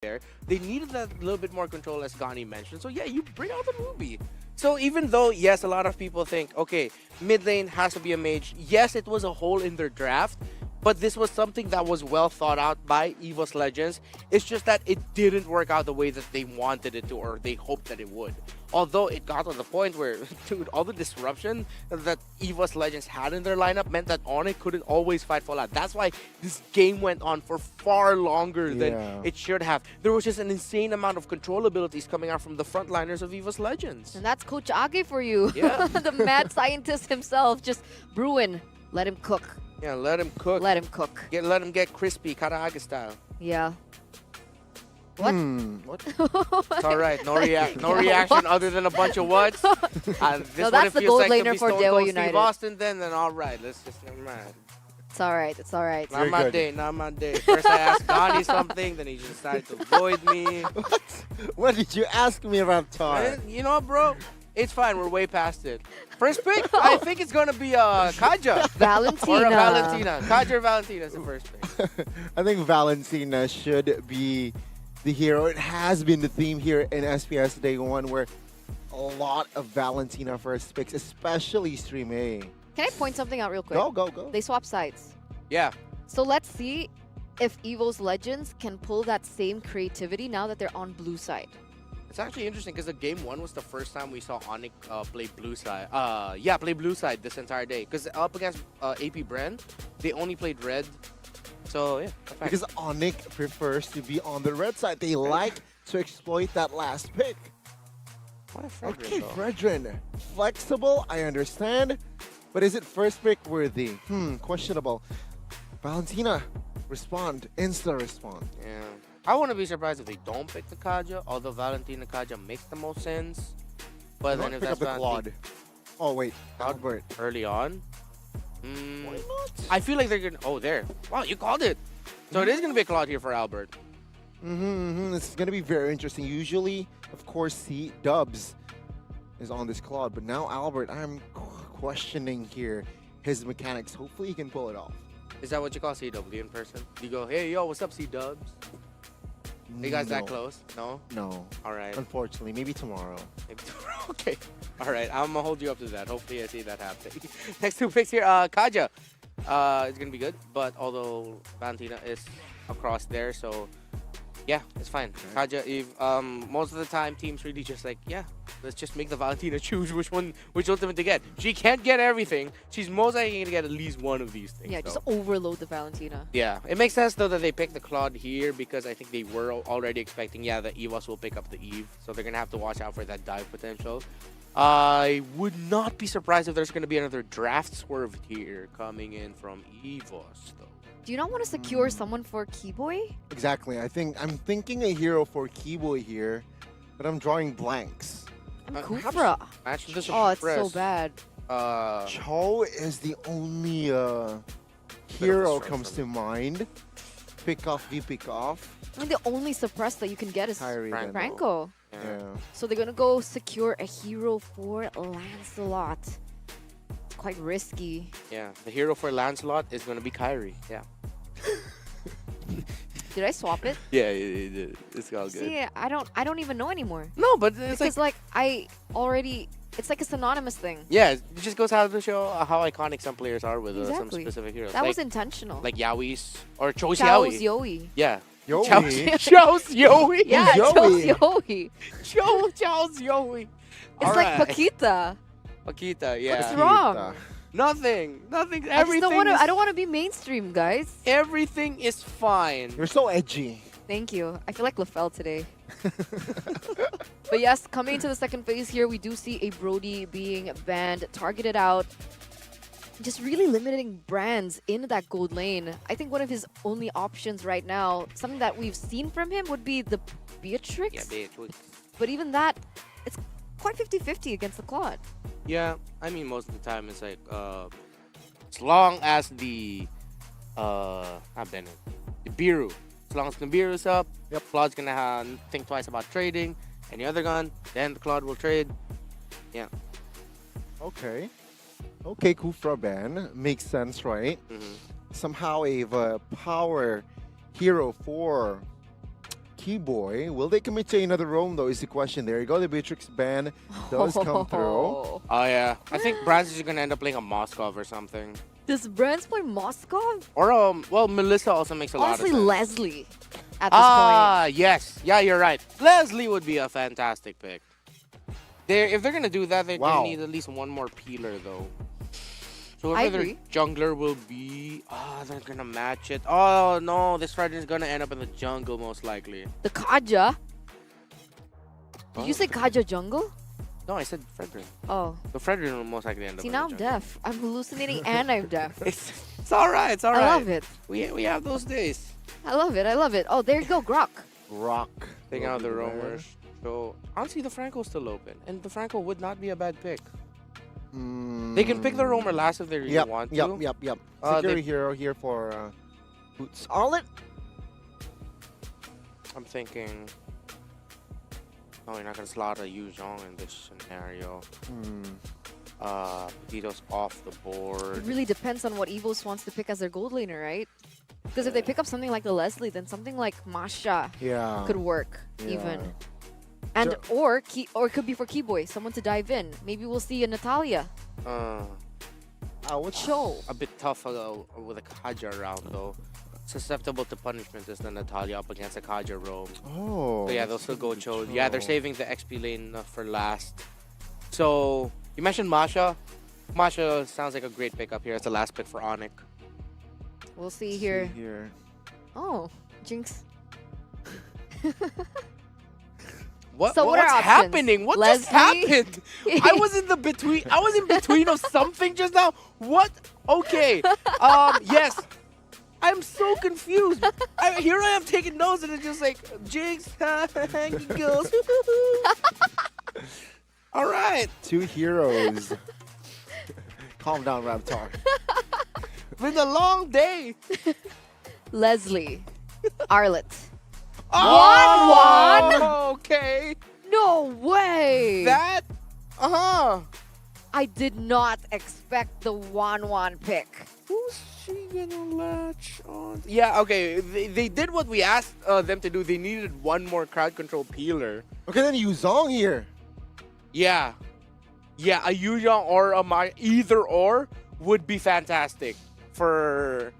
there. They needed that little bit more control, as Gani mentioned. So yeah, you bring out the Ruby. So even though, yes, a lot of people think, okay, mid lane has to be a mage. Yes, it was a hole in their draft, but this was something that was well thought out by EVOS Legends. It's just that it didn't work out the way that they wanted it to, or they hoped that it would. Although it got to the point where, dude, all the disruption that EVOS Legends had in their lineup meant that ONIC couldn't always fight full out. That's why this game went on for far longer than it should have. There was just an insane amount of control abilities coming out from the frontliners of EVOS Legends. And that's Coach Age for you. Yeah. The mad scientist himself, just brewing. Let him cook. Yeah, let him cook. Let him cook. Let him get crispy, Karaage style. Yeah. What? What? It's all right. No reaction other than a bunch of whats. This No, what that's it the feels gold like to laner be for Stone Dewa Cold United. Steve Austin. Then all right. Let's just never mind. It's all right. It's all right. Not Very my good. day. Not my day. First I asked Gani something, then he just decided to avoid me. What did you ask me about Tar? And you know what, bro? It's fine. We're way past it. First pick, I think it's gonna be Kaja Valentina. or a Valentina. Kaja or Valentina is the first pick. I think Valentina should be the hero. It has been the theme here in SPS Day 1 where a lot of Valentina first picks, especially Stream A. Can I point something out real quick? Go. They swap sides. Yeah. So let's see if EVOS Legends can pull that same creativity now that they're on blue side. It's actually interesting because the game 1 was the first time we saw ONIC play blue side. Play blue side this entire day. Because up against AP Bren, they only played red. So yeah. Because ONIC prefers to be on the red side. They like to exploit that last pick. What a Fredrin, Okay, though. Fredrin. Flexible, I understand. But is it first pick worthy? Questionable. Valentina, respond. Insta-respond. Yeah. I wouldn't be surprised if they don't pick the Kaja, although Valentina Kaja makes the most sense. But then Don't if pick that's up the Claude. Valentina Oh, wait. Albert. early on, Why not? I feel like they're gonna. Oh, there. Wow, you called it. So it is gonna be a Claude here for Albert. This is going to be very interesting. Usually, of course, see Dubs is on this Claude, but now Albert, I'm questioning here his mechanics. Hopefully, he can pull it off. Is that what you call CW in person? You go, hey, yo, what's up, C-Dubs? Are you guys that close? No? No. All right. Unfortunately, maybe tomorrow. Maybe tomorrow. Okay. All right. I'm going to hold you up to that. Hopefully, I see that happen. Next two picks here. Kaja. It's going to be good, but although Valentina is across there, so yeah, it's fine. Kaja, if most of the time teams really just like, yeah, let's just make the Valentina choose which ultimate to get. She can't get everything. She's most likely gonna get at least one of these things. Yeah, so. just overload the Valentina. Yeah, it makes sense though that they picked the Claude here because I think they were already expecting, yeah, the EVOS will pick up the Eve, so they're gonna have to watch out for that dive potential. I would not be surprised if there's gonna be another draft swerve here coming in from EVOS though. Do you not want to secure someone for Keyboy? Exactly. I'm thinking a hero for Keyboy here, but I'm drawing blanks. And perhaps Kufra. Match this Oh, it's so press. bad. Cho is the only hero comes to mind. Pick off, pick off. I mean, the only suppress that you can get is Kyrie then. Franco. Yeah. So they're gonna go secure a hero for Lancelot. It's quite risky. Yeah, the hero for Lancelot is gonna be Kyrie. Yeah. Did I swap it? Yeah, it's all good. See, I don't even know anymore. No, but it's Because like I already, it's like a synonymous thing. yeah, it just goes out to show how iconic some players are with some Exactly. specific heroes. That like, was intentional. like Yaoi's or Cho Chao's Xiaoi. Yoi. Yeah. Yo, Cho's Yoi. Yeah, Yoi? Cho's Yoi. Cho's Yoi. It's like Paquita. Paquita, yeah. What's wrong? Nothing. I just Everything. don't want to. is, I don't want to be mainstream, guys. Everything is fine. You're so edgy. Thank you. I feel like LaFell today. But yes, coming into the second phase here, we do see a Brody being banned, targeted out, just really limiting brands in that gold lane. I think one of his only options right now, something that we've seen from him, would be the Beatrix. Yeah, bitch. But even that, it's quite 50-50 against the Claude. Yeah, I mean most of the time it's like as long as the not Bennett, the Biru. As long as the Biru's up, Claude's gonna think twice about trading. Any other gun, then the Claude will trade. Yeah. Okay. Okay, Kufra ban. Makes sense, right? Somehow a power hero for Keyboy. Will they commit to another roam though is the question. There you go. The Beatrix ban does come through. Oh. Oh yeah, I think Brands is gonna end up playing a Moskov or something. Does Brands play Moskov? Or well, Melissa also makes a Honestly, lot of sense. Leslie at this point. Yes, yeah, you're right. Leslie would be a fantastic pick. If they're gonna do that, they're Wow. gonna need at least one more peeler though. So I whoever their agree. jungler will be, they're gonna match it. Oh no, this Fredrin's gonna end up in the jungle most likely. The Kaja. Did you Oh. say Kaja jungle? No, I said Fredrin. Oh. The Fredrin will most likely end up See, in now the I'm jungle. deaf. I'm hallucinating and I'm deaf. It's alright, it's alright. I love it. We have those days. I love it. I love it. Oh, there you go, Grok. Rock. Taking out the will be there. roamers. So honestly, the Franco's still open, and the Franco would not be a bad pick. They can pick the roamer last if they really want to. Yep. They- Security hero here for Boots. Arlet. I'm thinking. No, you're not gonna slaughter Yu Zhong in this scenario. Petito's off the It board. really depends on what EVOS wants to pick as their gold laner, right? Because if they pick up something like the Leslie, then something like Masha Yeah. could work Yeah. even. And or it could be for Keyboy, someone to dive in. Maybe we'll see a Natalia. What's Show. A bit tough with a Kaja around though. Susceptible to punishment is the Natalia up against a Kaja roam. Oh. So yeah, they'll still go Cho. Yeah, they're saving the XP lane for last. So you mentioned Masha. Masha sounds like a great pickup here as the last pick for ONIC. We'll see here. Here. Oh, Jinx. What, So what are what's options? happening? What just Leslie? happened? I was in the between. I was in between of something just now. What? Okay. Yes. I'm so confused. Here I am taking notes and it's just like Jinx, girls. All right. Two heroes. Calm down, Raptor. Been a long day. Leslie. Arlet. Oh, okay. No way! That. I did not expect the 1-1 pick. Who's she gonna latch on? Yeah, okay. They did what we asked them to do. They needed one more crowd control peeler. Okay, then Yuzong here. Yeah. Yeah, a Yuyong or a Mai, either or would be fantastic for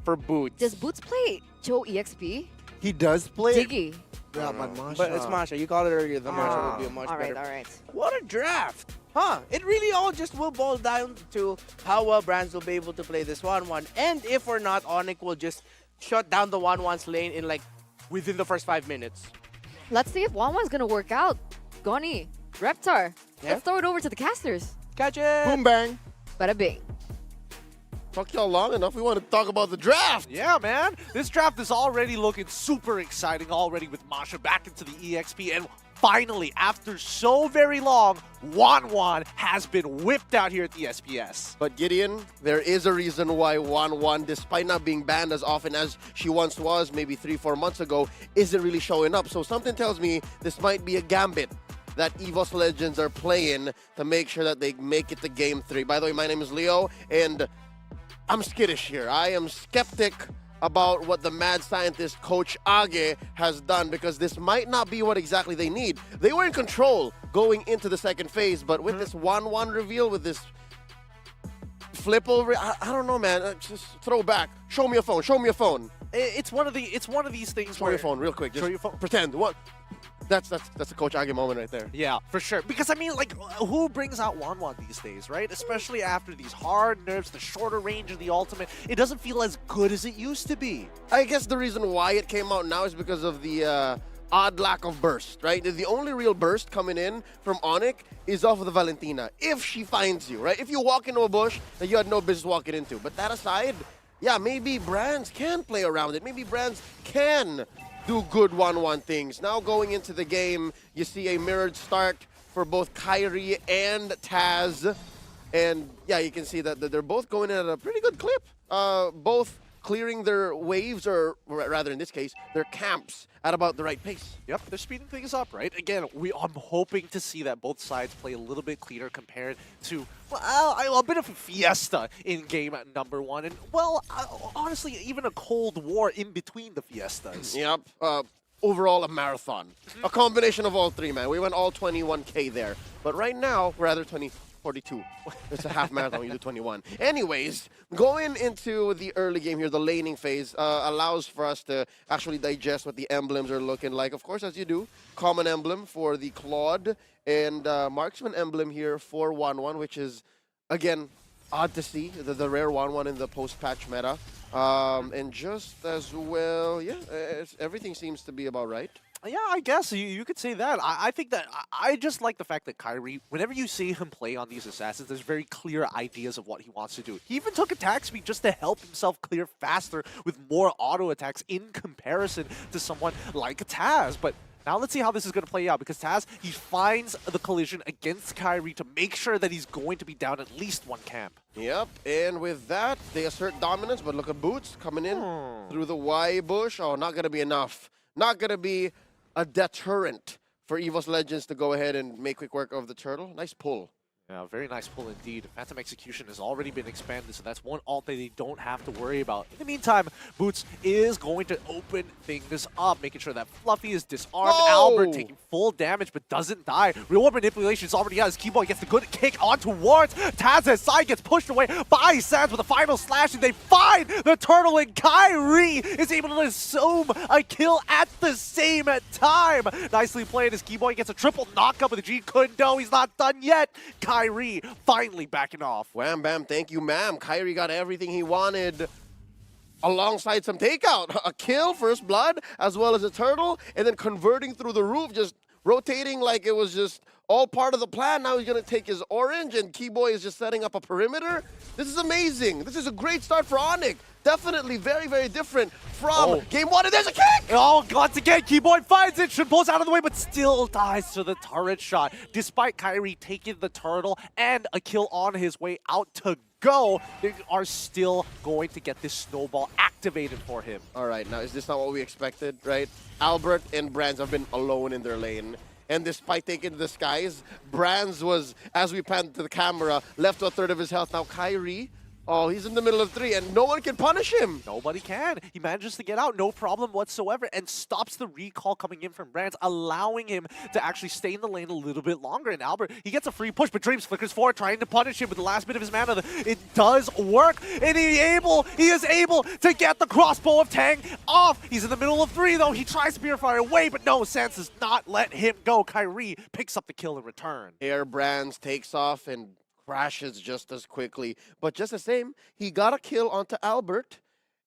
Boots. Does Boots play Joe EXP? He does play. Diggy. Yeah, I don't but know. Masha. But it's Masha. You called it earlier. The Masha would be a much All right, better. all right. What a draft. Huh. It really all just will boil down to how well Brands will be able to play this 1-1. And if or not, ONIC will just shut down the 1-1's lane in like within the first 5 minutes. Let's see if 1-1's gonna work out. Goni, Reptar. Yeah? Let's throw it over to the casters. Catch it! Boom bang. Bada bing. Talk y'all long enough. We want to talk about the draft. Yeah, man. This draft is already looking super exciting already with Masha back into the EXP. And finally, after so very long, Wan has been whipped out here at the SPS. But Gideon, there is a reason why 1-1, despite not being banned as often as she once was, maybe 3-4 months ago, isn't really showing up. So something tells me this might be a gambit that EVOS Legends are playing to make sure that they make it to Game 3. By the way, my name is Leo, and I'm skittish here. I am skeptic about what the mad scientist Coach Age has done because this might not be what exactly they need. They were in control going into the second phase, but with this 1-1 reveal, with this flip over, I don't know, man. Just throw back. Show me a phone. Show me a phone. It's one of these things Show where your phone real quick. Show Just your phone. pretend. What? That's a Coach Age moment right there. Yeah, for sure. Because, I mean, like, who brings out Wan these days, right? Especially after these hard nerfs, the shorter range of the ultimate. It doesn't feel as good as it used to be. I guess the reason why it came out now is because of the odd lack of burst, right? The only real burst coming in from ONIC is off of the Valentina, if she finds you, right? If you walk into a bush that you had no business walking into. But that aside, yeah, maybe Brands can play around it. Maybe Brands can do good 1-1 things. Now going into the game, you see a mirrored start for both Kyrie and Taz. And yeah, you can see that they're both going at a pretty good clip. Both clearing their waves, or rather in this case, their camps at about the right pace. Yep, they're speeding things up, right? Again, I'm hoping to see that both sides play a little bit cleaner compared to, well, a bit of a fiesta in game number 1. And, well, honestly, even a cold war in between the fiestas. Yep. overall a marathon. A combination of all three, man. We went all 21K there. But right now, we're rather 42. It's a half marathon, you do 21. Anyways, going into the early game here, the laning phase allows for us to actually digest what the emblems are looking like. Of course, as you do, common emblem for the Claude and marksman emblem here for 1-1, which is, again, odd to see, the rare 1-1 in the post-patch meta. And just as well, yeah, everything seems to be about right. Yeah, I guess you could say that. I think that I just like the fact that Kyrie, whenever you see him play on these assassins, there's very clear ideas of what he wants to do. He even took attack speed just to help himself clear faster with more auto attacks in comparison to someone like Taz. But now let's see how this is going to play out, because Taz, he finds the collision against Kyrie to make sure that he's going to be down at least one camp. Yep, and with that, they assert dominance, but look at Boots coming in through the Y bush. Oh, not going to be enough. Not going to be a deterrent for EVOS Legends to go ahead and make quick work of the turtle. Nice pull. Yeah, very nice pull indeed. Phantom Execution has already been expanded, so that's one ult that they don't have to worry about. In the meantime, Boots is going to open things up, making sure that Fluffy is disarmed. Whoa! Albert taking full damage, but doesn't die. Real World Manipulation is already out. His Keyboy gets the good kick on towards Taz's side, gets pushed away by Sans with a final slash, and they find the turtle, and Kyrie is able to assume a kill at the same time. Nicely played. His Keyboy gets a triple knockup with the G Kundo. He's not done yet. Kyrie finally backing off. Wham bam, thank you, ma'am. Kyrie got everything he wanted alongside some takeout. A kill, first blood, as well as a turtle, and then converting through the roof, just rotating like it was just all part of the plan. Now he's going to take his orange, and Keyboy is just setting up a perimeter. This is amazing. This is a great start for ONIC. Definitely very, very different from game one, and there's a kick! Oh, once again, Keyboy finds it, should pulls out of the way, but still dies to the turret shot. Despite Kyrie taking the turtle and a kill on his way out to go, they are still going to get this snowball activated for him. All right, now is this not what we expected, right? Albert and Brands have been alone in their lane. And despite taking to the skies, Brands was, as we panned to the camera, left to a third of his health. Now Kyrie, oh, he's in the middle of three, and no one can punish him. Nobody can. He manages to get out, no problem whatsoever, and stops the recall coming in from Brands, allowing him to actually stay in the lane a little bit longer. And Albert, he gets a free push, but Dreams flickers forward, trying to punish him with the last bit of his mana. It does work, and he is able to get the crossbow of Tang off. He's in the middle of three, though. He tries to purify away, but no, Sans does not let him go. Kyrie picks up the kill in return. Air Brands takes off and crashes just as quickly. But just the same, he got a kill onto Albert,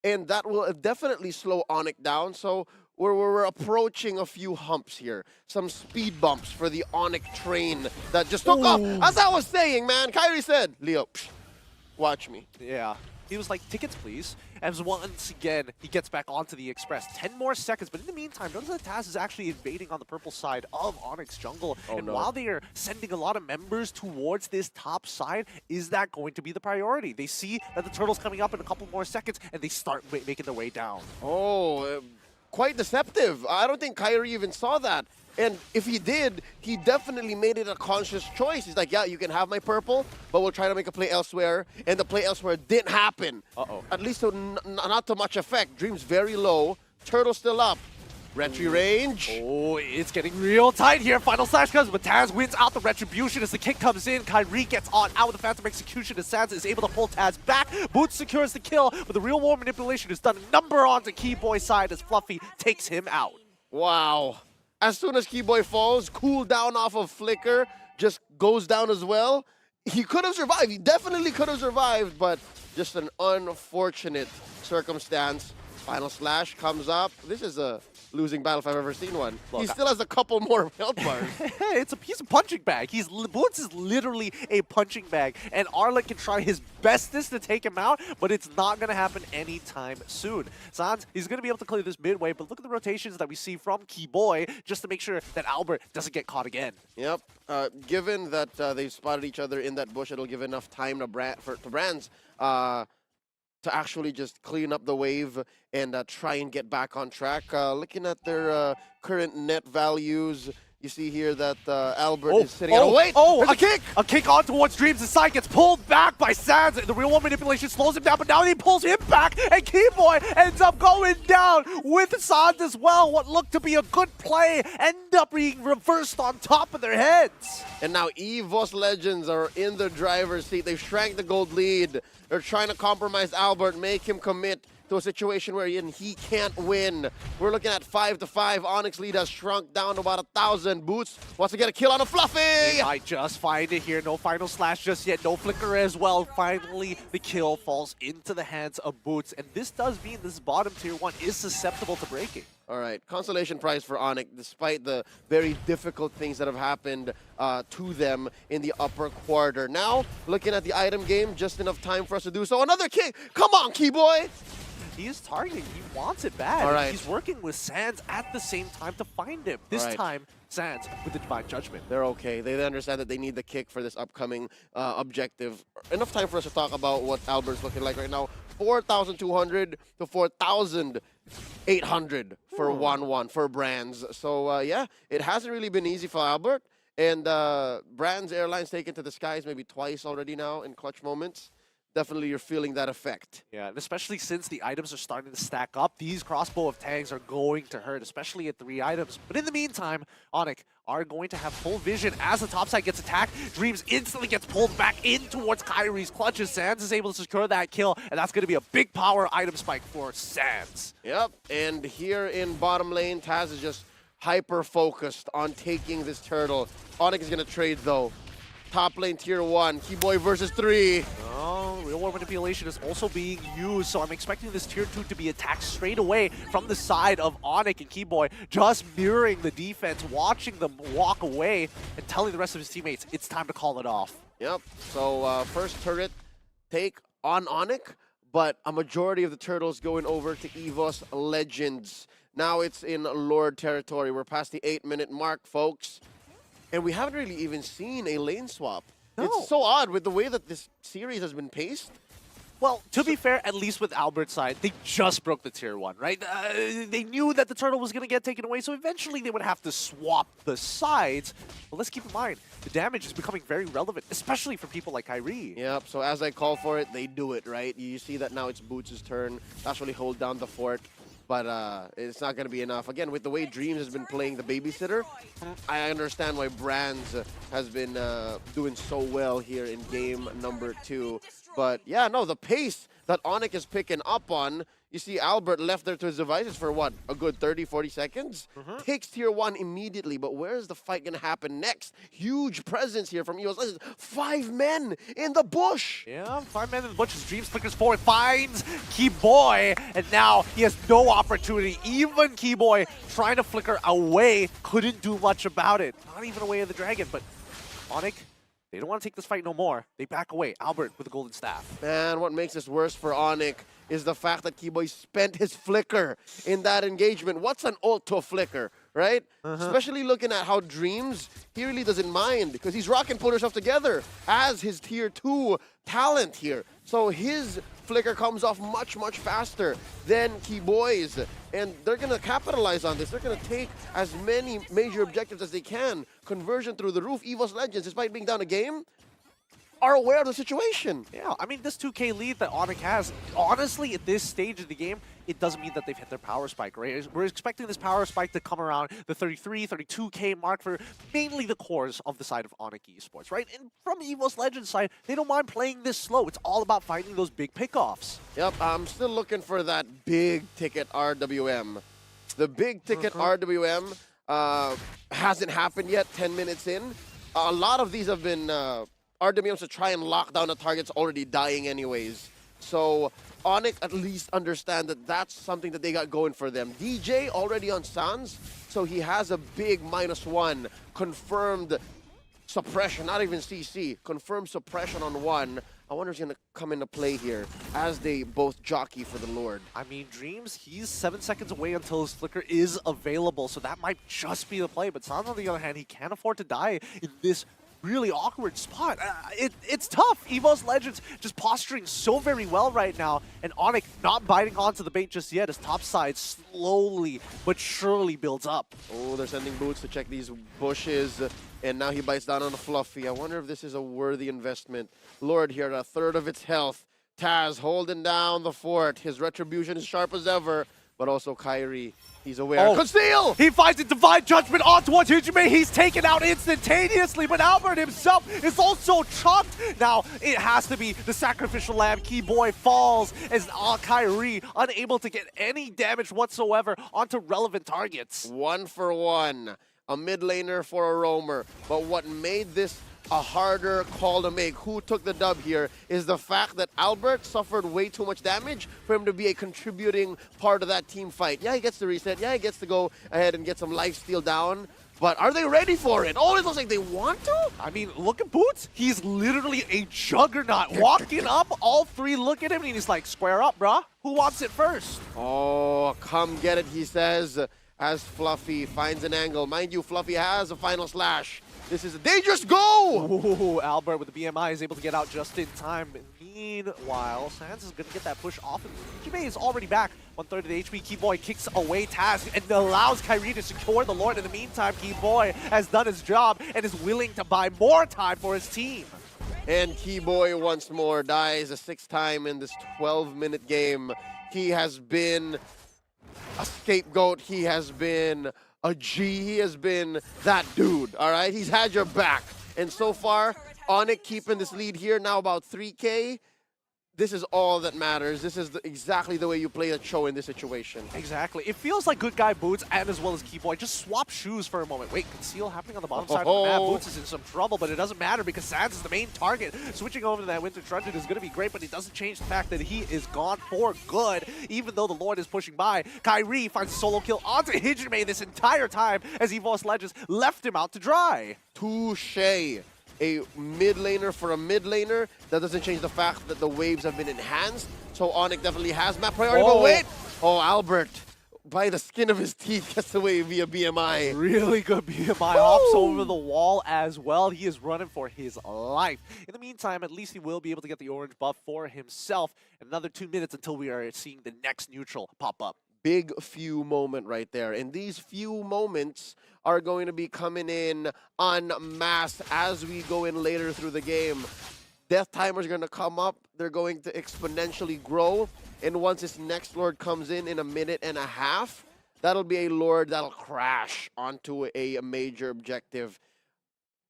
and that will definitely slow ONIC down. So we're approaching a few humps here. Some speed bumps for the ONIC train that just took off. As I was saying, man, Kyrie said, Leo, watch me. Yeah. He was like, tickets, please. And once again, he gets back onto the Express. 10 more seconds, but in the meantime, notice that Taz is actually invading on the purple side of ONIC's jungle. While they are sending a lot of members towards this top side, is that going to be the priority? They see that the turtle's coming up in a couple more seconds, and they start making their way down. Oh, quite deceptive. I don't think Kyrie even saw that. And if he did, he definitely made it a conscious choice. He's like, yeah, you can have my purple, but we'll try to make a play elsewhere. And the play elsewhere didn't happen. At least to not to much effect. Dream's very low. Turtle still up. Retry range. Oh, it's getting real tight here. Final slash comes, but Taz wins out the retribution as the kick comes in. Kyrie gets on out with the Phantom Execution as Sans is able to pull Taz back. Boots secures the kill, but the real world manipulation is done a number on the Keyboy side as Fluffy takes him out. Wow. As soon as Keyboy falls, cool down off of Flicker, just goes down as well. He could have survived. He definitely could have survived, but just an unfortunate circumstance. Final slash comes up. This is a losing battle if I've ever seen one. Look, he still has a couple more health bars. It's a piece of punching bag. Boots is literally a punching bag, and Arlen can try his bestest to take him out, but it's not going to happen anytime soon. Sans, he's going to be able to clear this midway, but look at the rotations that we see from Keyboy just to make sure that Albert doesn't get caught again. Yep. Given that they've spotted each other in that bush, it'll give enough time to Brands to actually just clean up the wave and try and get back on track. Looking at their current net values, You see here that Albert is sitting oh, out. Wait! oh, there's a kick! A kick on towards Dreams. The side gets pulled back by Sands. The real one manipulation slows him down, but now he pulls him back, and Keyboy ends up going down with Sands as well. What looked to be a good play end up being reversed on top of their heads. And now EVOS Legends are in the driver's seat. They've shrank the gold lead. They're trying to compromise Albert, make him commit to a situation where he can't win. We're looking at 5-5. ONIC lead has shrunk down to about 1,000. Boots wants to get a kill on a Fluffy! They might just find it here. No final slash just yet. No flicker as well. Finally, the kill falls into the hands of Boots. And this does mean this bottom tier 1 is susceptible to breaking. All right, consolation prize for ONIC, despite the very difficult things that have happened to them in the upper quarter. Now, looking at the item game, just enough time for us to do so. Another kick! Come on, Keyboy! He is targeting. He wants it bad. All right. He's working with Sands at the same time to find him. This time, Sands with the Divine Judgment. They're okay. They understand that they need the kick for this upcoming objective. Enough time for us to talk about what Albert's looking like right now. 4,200 to 4,800 for 1-1 for Brands. So, yeah, it hasn't really been easy for Albert. And Brands Airlines taken to the skies maybe twice already now in clutch moments. Definitely you're feeling that effect. Yeah, and especially since the items are starting to stack up, these crossbow of tanks are going to hurt, especially at 3 items. But in the meantime, ONIC are going to have full vision as the top side gets attacked. Dreams instantly gets pulled back in towards Kyrie's clutches. Sands is able to secure that kill, and that's going to be a big power item spike for Sands. Yep, and here in bottom lane, Taz is just hyper-focused on taking this turtle. ONIC is going to trade, though. Top lane tier 1, Keyboy versus 3. Oh, real war manipulation is also being used, so I'm expecting this tier 2 to be attacked straight away from the side of ONIC and Keyboy, just mirroring the defense, watching them walk away and telling the rest of his teammates it's time to call it off. Yep, so first turret take on ONIC, but a majority of the turtles going over to EVOS Legends. Now it's in Lord territory. We're past the 8-minute mark, folks. And we haven't really even seen a lane swap. No. It's so odd with the way that this series has been paced. Well, to be fair, at least with Albert's side, they just broke the tier 1, right? They knew that the turtle was going to get taken away, so eventually they would have to swap the sides. But let's keep in mind, the damage is becoming very relevant, especially for people like Kyrie. Yep, so as I call for it, they do it, right? You see that now it's Boots' turn to actually hold down the fort. But it's not going to be enough. Again, with the way Dreams has been playing the babysitter, I understand why Brands has been doing so well here in game number 2. But yeah, no, the pace that ONIC is picking up on, you see Albert left there to his devices for what, a good 30, 40 seconds? Takes tier 1 immediately, but where's the fight going to happen next? Huge presence here from EVOS. 5 men in the bush! Yeah, 5 men in the bush. Dreams flickers forward, finds Keyboy, and now he has no opportunity. Even Keyboy trying to flicker away, couldn't do much about it. Not even away of the dragon, but ONIC, they don't want to take this fight no more. They back away. Albert with the golden staff. Man, what makes this worse for ONIC is the fact that Keyboy spent his flicker in that engagement. What's an ult to a flicker, right? Especially looking at how Dreams, he really doesn't mind because he's rocking put herself together as his tier 2 talent here. So his flicker comes off much, much faster than Keyboy's. And they're going to capitalize on this. They're going to take as many major objectives as they can. Conversion through the roof. EVOS Legends, despite being down a game, are aware of the situation. Yeah, I mean, this 2K lead that ONIC has, honestly, at this stage of the game, it doesn't mean that they've hit their power spike, right? We're expecting this power spike to come around the 33, 32K mark for mainly the cores of the side of ONIC Esports, right? And from EVOS Legends side, they don't mind playing this slow. It's all about finding those big pickoffs. Yep, I'm still looking for that big ticket RWM. The big ticket RWM hasn't happened yet, 10 minutes in. A lot of these have been RWMs to try and lock down a target's already dying anyways. So ONIC at least understand that that's something that they got going for them. DJ already on Sans, so he has a big -1 confirmed suppression, not even CC, confirmed suppression on 1. I wonder if he's going to come into play here as they both jockey for the Lord. I mean, Dreams, he's 7 seconds away until his flicker is available, so that might just be the play. But Sans, on the other hand, he can't afford to die in this really awkward spot. It's tough. EVOS Legends just posturing so very well right now, and ONIC not biting onto the bait just yet as topside slowly but surely builds up. Oh, they're sending Boots to check these bushes, and now he bites down on a Fluffy. I wonder if this is a worthy investment. Lord here, a third of its health. Taz holding down the fort. His retribution is sharp as ever, but also Kyrie. He's aware. Oh. Conceal! He finds a Divine Judgment on towards Hijime. He's taken out instantaneously, but Albert himself is also chunked. Now, it has to be the Sacrificial Lamb. Keyboy falls as Kyrie unable to get any damage whatsoever onto relevant targets. 1 for 1. A mid laner for a roamer. But what made this a harder call to make, who took the dub here, is the fact that Albert suffered way too much damage for him to be a contributing part of that team fight. Yeah, he gets to reset. Yeah, he gets to go ahead and get some lifesteal down. But are they ready for it? Oh, it looks like they want to? I mean, look at Boots. He's literally a juggernaut. Walking up, all three look at him, and he's like, square up, bruh. Who wants it first? Oh, come get it, he says, as Fluffy finds an angle. Mind you, Fluffy has a final slash. This is a dangerous go! Ooh, Albert with the BMI is able to get out just in time. Meanwhile, Sans is going to get that push off. Hijime is already back. 1/3 of the HP. Keyboy kicks away Taz and allows Kyrie to secure the Lord. In the meantime, Keyboy has done his job and is willing to buy more time for his team. And Keyboy once more dies a 6th time in this 12-minute game. He has been a scapegoat. He has been a G. He has been that dude, all right? He's had your back. And so far, ONIC keeping this lead here, now about 3K. This is all that matters. This is exactly the way you play a show in this situation. Exactly. It feels like good guy Boots and as well as Keyboy just swap shoes for a moment. Wait, conceal happening on the bottom side of the map. Boots is in some trouble, but it doesn't matter because Sans is the main target. Switching over to that Winter Truncheon is going to be great, but it doesn't change the fact that he is gone for good, even though the Lord is pushing by. Kyrie finds a solo kill onto Hijime this entire time as EVOS Legends left him out to dry. Touché. A mid laner for a mid laner. That doesn't change the fact that the waves have been enhanced. So ONIC definitely has map priority. But wait! Oh, Albert, by the skin of his teeth, gets away via BMI. Really good BMI. Hops over the wall as well. He is running for his life. In the meantime, at least he will be able to get the orange buff for himself. Another 2 minutes until we are seeing the next neutral pop up. Big few moment right there. And these few moments are going to be coming in en masse as we go in later through the game. Death timers are going to come up. They're going to exponentially grow. And once this next Lord comes in a minute and a half, that'll be a Lord that'll crash onto a major objective.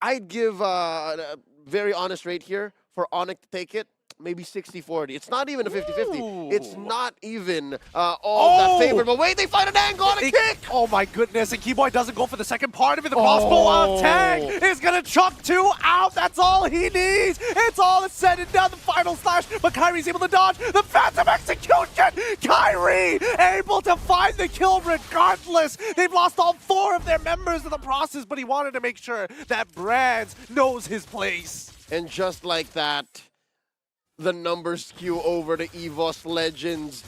I'd give a very honest rate here for ONIC to take it. Maybe 60-40. It's not even a 50-50. It's not even all that favored. But wait, they find an angle on a kick! Oh my goodness, and Keyboy doesn't go for the second part of it. The crossbow out tag is going to chuck 2 out. That's all he needs. It's all said and done. The final slash, but Kyrie's able to dodge. The Phantom Execution! Kyrie able to find the kill regardless. They've lost all 4 of their members in the process, but he wanted to make sure that Brands knows his place. And just like that, the numbers skew over to EVOS Legends.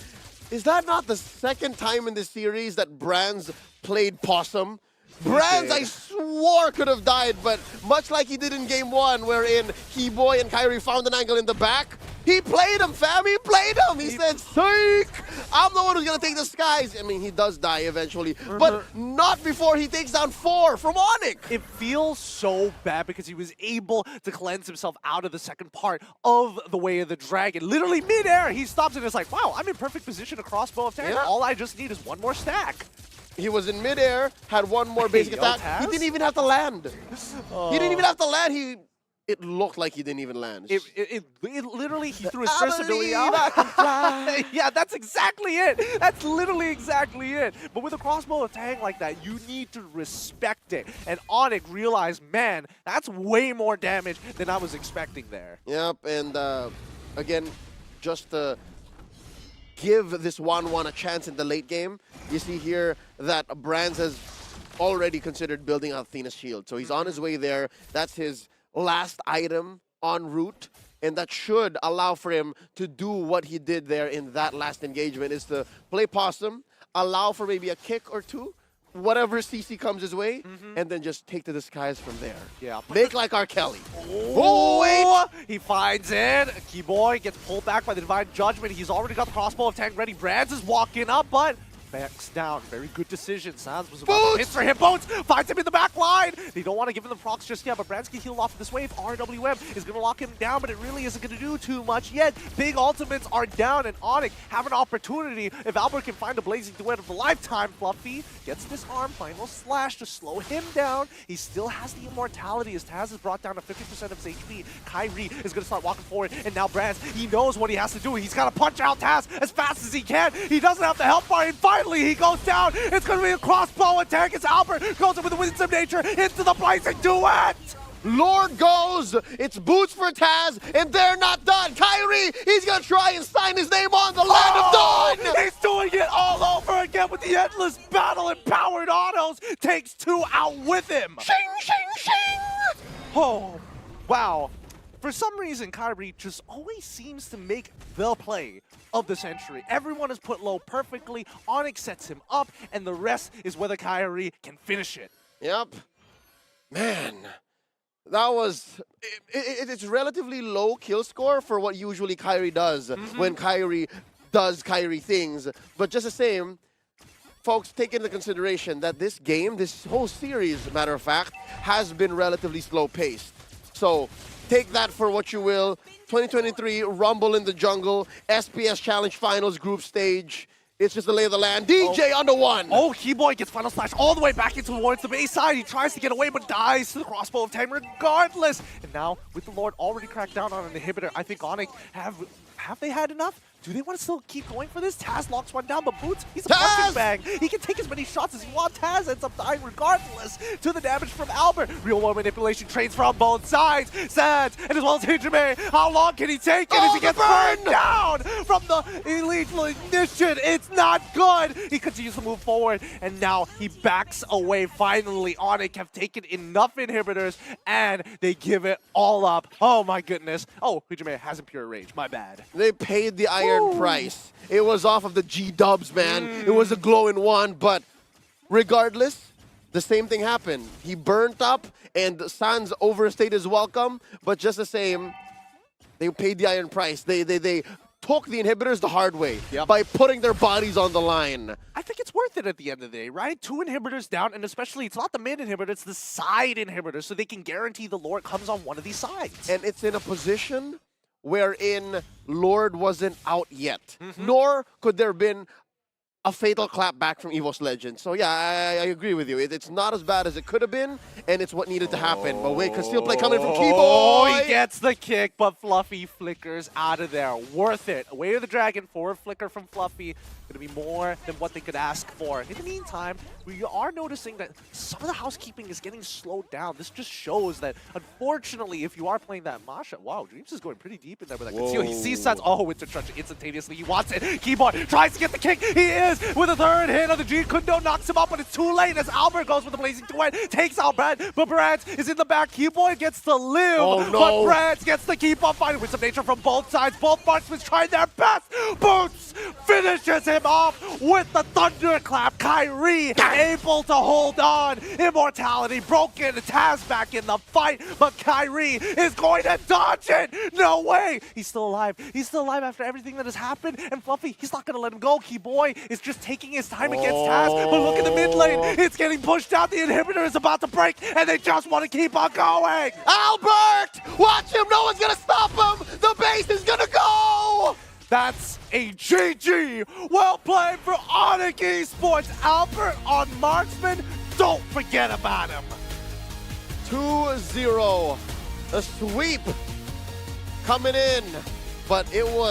Is that not the second time in this series that Brands played possum? Brands, I swore, could have died, but much like he did in Game 1, wherein Keyboy and Kyrie found an angle in the back, he played him, fam! He played him! He said, "Psych! I'm the one who's gonna take the skies!" I mean, he does die eventually, but not before he takes down 4 from ONIC! It feels so bad because he was able to cleanse himself out of the second part of the Way of the Dragon. Literally mid-air, he stops and is like, wow, I'm in perfect position to crossbow of Terror. Yeah. All I just need is 1 more stack. He was in midair, had 1 more basic attack. He didn't even have to land. He didn't even have to land. It looked like he didn't even land. It literally, he threw his first ability out. Yeah, that's exactly it. That's literally exactly it. But with a crossbow attack like that, you need to respect it. And ONIC realized, man, that's way more damage than I was expecting there. Yep, and again, just to give this 1-1 a chance in the late game, you see here that Brands has already considered building Athena's shield. So he's on his way there. That's his last item en route, and that should allow for him to do what he did there in that last engagement, is to play possum, allow for maybe a kick or 2, whatever CC comes his way, and then just take to the skies from there. Yeah. Make like R. Kelly. Oh, he finds it. Keyboy gets pulled back by the Divine Judgment. He's already got the crossbow of tank ready. Brands is walking up, but backs down. Very good decision. Sans was about to hit for him. Boots finds him in the back line. They don't want to give him the procs just yet, but Brands can heal off of this wave. RWM is going to lock him down, but it really isn't going to do too much yet. Big ultimates are down, and ONIC have an opportunity. If Albert can find a blazing duet of a lifetime, Fluffy gets this arm final slash to slow him down. He still has the immortality as Taz is brought down to 50% of his HP. Kyrie is going to start walking forward, and now Brands, he knows what he has to do. He's got to punch out Taz as fast as he can. He doesn't have the help bar, and finally he goes down. It's going to be a crossbow attack as Albert goes in with the Winsome Nature into the blazing duet. Lord goes. It's boots for Taz, and they're not done. Kyrie, he's going to try and sign his name on the Land of Dawn. He's doing it all over again with the endless battle, and powered autos takes 2 out with him. Shing, shing, shing. Oh, wow. For some reason, Kyrie just always seems to make the play of the century. Everyone is put low perfectly. ONIC sets him up, and the rest is whether Kyrie can finish it. Yep. Man, that was... It's relatively low kill score for what usually Kyrie does when Kyrie does Kyrie things. But just the same, folks, take into consideration that this game, this whole series, matter of fact, has been relatively slow-paced. So take that for what you will. 2023 Rumble in the Jungle, SPS Challenge Finals group stage. It's just the lay of the land. DJ on the one. Oh, Keyboy gets final slash all the way back into towards the base side. He tries to get away, but dies to the crossbow of time regardless. And now, with the Lord already cracked down on an inhibitor, I think ONIC have they had enough? Do they want to still keep going for this? Taz locks one down, but Boots, he's a punching bag. He can take as many shots as he wants. Taz ends up dying regardless to the damage from Albert. Real world manipulation trades from both sides. Sands, and as well as Hijime. How long can he take it as he gets burned down from the lethal ignition? It's not good. He continues to move forward, and now he backs away. Finally, ONIC have taken enough inhibitors, and they give it all up. Oh my goodness. Oh, Hijime has Impure Rage. My bad. They paid the iron price. It was off of the G-dubs, man. It was a glowing one, but regardless, the same thing happened. He burnt up, and Sans overstayed his welcome, but just the same, they paid the iron price. They took the inhibitors the hard way by putting their bodies on the line. I think it's worth it at the end of the day, right? 2 inhibitors down, and especially it's not the mid inhibitor, it's the side inhibitor, so they can guarantee the Lord comes on one of these sides. And it's in a position wherein Lord wasn't out yet, nor could there have been a fatal clap back from EVOS Legend. So yeah, I agree with you. It's not as bad as it could have been, and it's what needed to happen. But wait, because steel play coming from Keyboy. Oh, he gets the kick, but Fluffy flickers out of there. Worth it. Away of the Dragon, forward flicker from Fluffy. Going to be more than what they could ask for. In the meantime, we are noticing that some of the housekeeping is getting slowed down. This just shows that, unfortunately, if you are playing that Masha, wow, Dreams is going pretty deep in there with that conceal. He sees Sans. Oh, Winter Destruction instantaneously. He wants it. Keyboard tries to get the kick. He is with a third hit on the G. Kundo knocks him up, but it's too late as Albert goes with the blazing duet. Takes out Brad, but Brad is in the back. Keyboard gets to live, but Brad gets to keep on fighting with some nature from both sides. Both marksmen trying their best. Boots finishes him off with the thunderclap. Kyrie able to hold on. Immortality broken. Taz back in the fight, but Kyrie is going to dodge it. No way. He's still alive. He's still alive after everything that has happened. And Fluffy, he's not going to let him go. Keyboy is just taking his time against Taz. But look at the mid lane. It's getting pushed out. The inhibitor is about to break, and they just want to keep on going. Albert! Watch him. No one's going to stop him. The base is going to go. That's a GG. Well played for ONIC Esports. Albert on marksman. Don't forget about him. 2-0. A sweep coming in, but it was